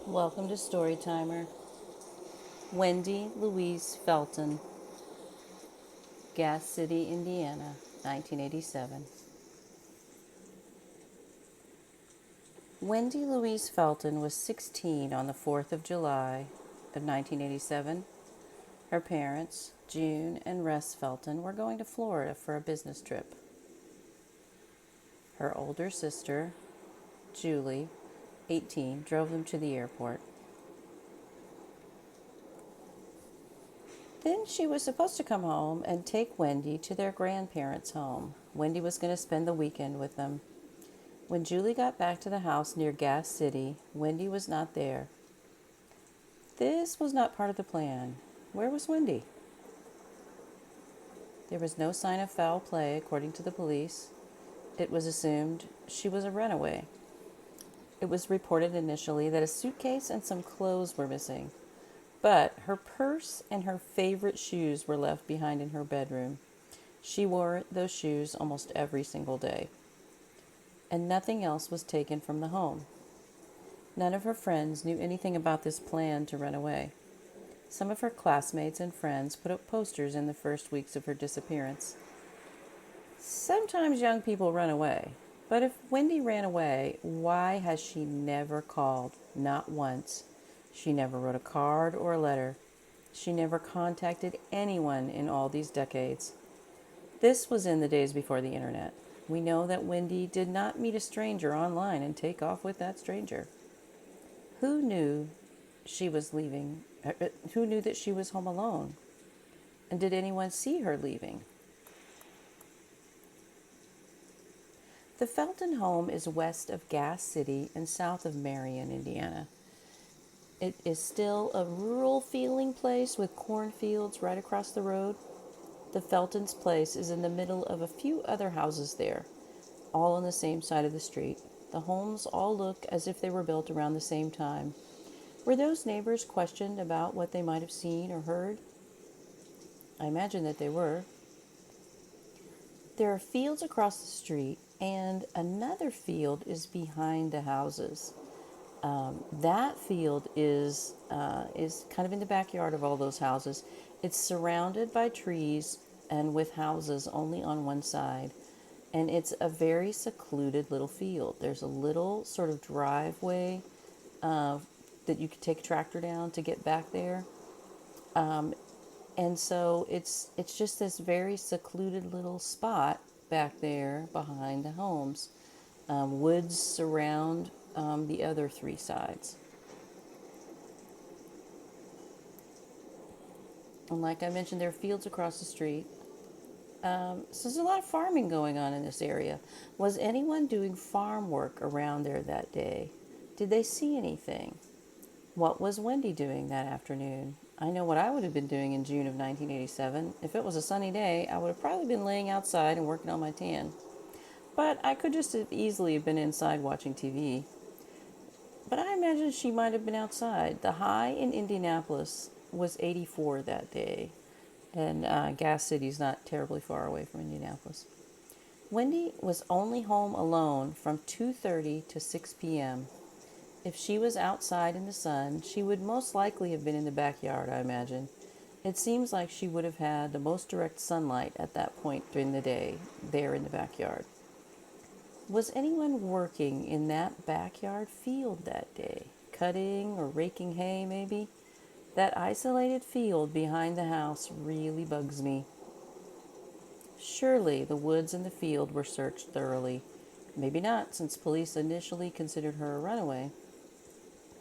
Welcome to Storytimer. Wendy Louise Felton, Gas City, Indiana, 1987. Wendy Louise Felton was 16 on the 4th of July of 1987. Her parents, June and Russ Felton, were going to Florida for a business trip. Her older sister, Julie, 18, drove them to the airport. Then she was supposed to come home and take Wendy to their grandparents' home. Wendy was going to spend the weekend with them. When Julie got back to the house near Gas City, Wendy was not there. This was not part of the plan. Where was Wendy? There was no sign of foul play, according to the police. It was assumed she was a runaway. It was reported initially that a suitcase and some clothes were missing, but her purse and her favorite shoes were left behind in her bedroom. She wore those shoes almost every single day, and nothing else was taken from the home. None of her friends knew anything about this plan to run away. Some of her classmates and friends put up posters in the first weeks of her disappearance. Sometimes young people run away, but if Wendy ran away, why has she never called? Not once. She never wrote a card or a letter. She never contacted anyone in all these decades. This was in the days before the internet. We know that Wendy did not meet a stranger online and take off with that stranger. Who knew she was leaving? Who knew that she was home alone? And did anyone see her leaving? The Felton home is west of Gas City and south of Marion, Indiana. It is still a rural feeling place with cornfields right across the road. The Felton's place is in the middle of a few other houses there, all on the same side of the street. The homes all look as if they were built around the same time. Were those neighbors questioned about what they might have seen or heard? I imagine that they were. There are fields across the street, and another field is behind the houses. That field is kind of in the backyard of all those houses. It's surrounded by trees and with houses only on one side. And it's a very secluded little field. There's a little sort of driveway that you could take a tractor down to get back there. And so it's just this very secluded little spot back there behind the homes. Woods surround the other three sides. And like I mentioned, there are fields across the street. So there's a lot of farming going on in this area. Was anyone doing farm work around there that day? Did they see anything? What was Wendy doing that afternoon? I know what I would have been doing in June of 1987. If it was a sunny day, I would have probably been laying outside and working on my tan. But I could just have easily have been inside watching TV. But I imagine she might have been outside. The high in Indianapolis was 84 that day, and Gas City's not terribly far away from Indianapolis. Wendy was only home alone from 2:30 to 6 p.m. If she was outside in the sun, she would most likely have been in the backyard, I imagine. It seems like she would have had the most direct sunlight at that point during the day, there in the backyard. Was anyone working in that backyard field that day? Cutting or raking hay, maybe? That isolated field behind the house really bugs me. Surely the woods and the field were searched thoroughly. Maybe not, since police initially considered her a runaway.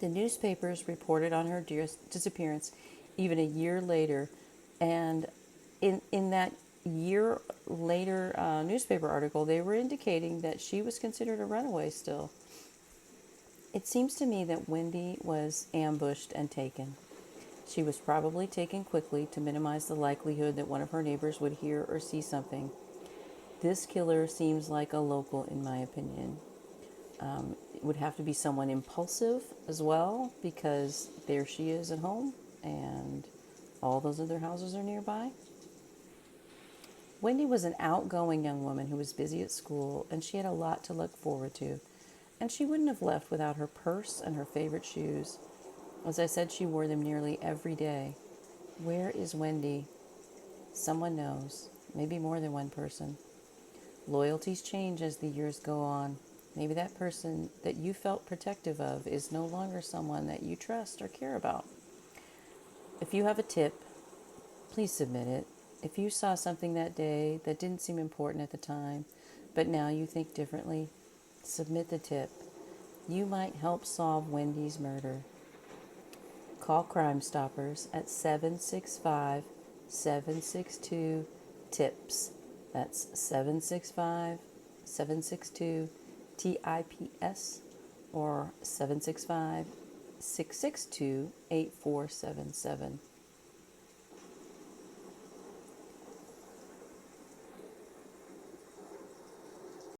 The newspapers reported on her disappearance even a year later, and in that year later newspaper article, they were indicating that she was considered a runaway still. It seems to me that Wendy was ambushed and taken. She was probably taken quickly to minimize the likelihood that one of her neighbors would hear or see something. This killer seems like a local, in my opinion. It would have to be someone impulsive as well, because there she is at home and all those other houses are nearby. Wendy was an outgoing young woman who was busy at school, and she had a lot to look forward to. And she wouldn't have left without her purse and her favorite shoes. As I said, she wore them nearly every day. Where is Wendy? Someone knows, maybe more than one person. Loyalties change as the years go on. Maybe that person that you felt protective of is no longer someone that you trust or care about. If you have a tip, please submit it. If you saw something that day that didn't seem important at the time, but now you think differently, submit the tip. You might help solve Wendy's murder. Call Crimestoppers at 765-762-TIPS. That's 765-762-TIPS or 765-662-8477.